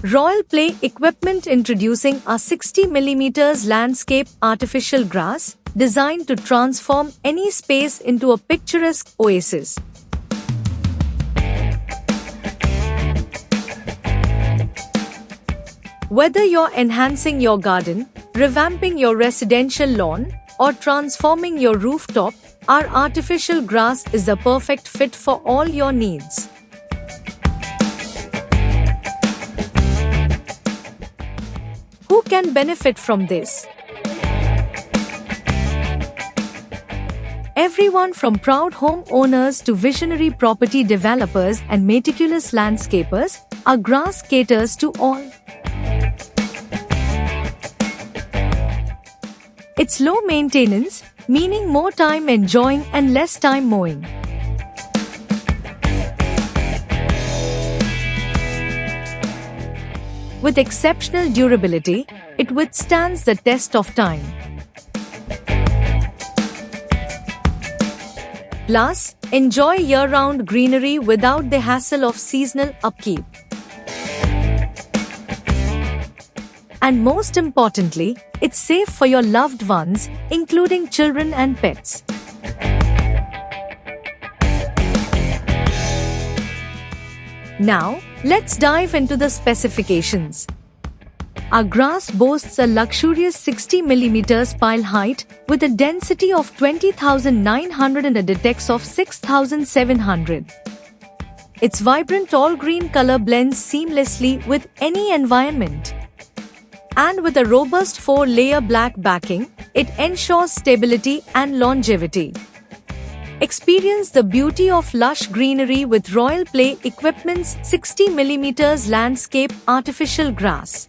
Royal Play Equipment introducing a 60mm landscape artificial grass designed to transform any space into a picturesque oasis. Whether you're enhancing your garden, revamping your residential lawn, or transforming your rooftop, our artificial grass is the perfect fit for all your needs. Who can benefit from this? Everyone from proud homeowners to visionary property developers and meticulous landscapers, our grass caters to all. It's low maintenance, meaning more time enjoying and less time mowing. With exceptional durability, it withstands the test of time. Plus, enjoy year-round greenery without the hassle of seasonal upkeep. And most importantly, it's safe for your loved ones, including children and pets. Now, let's dive into the specifications. Our grass boasts a luxurious 60mm pile height with a density of 20,900 and a detex of 6,700. Its vibrant all-green color blends seamlessly with any environment. And with a robust 4-layer black backing, it ensures stability and longevity. Experience the beauty of lush greenery with Royal Play Equipment's 60mm landscape artificial grass.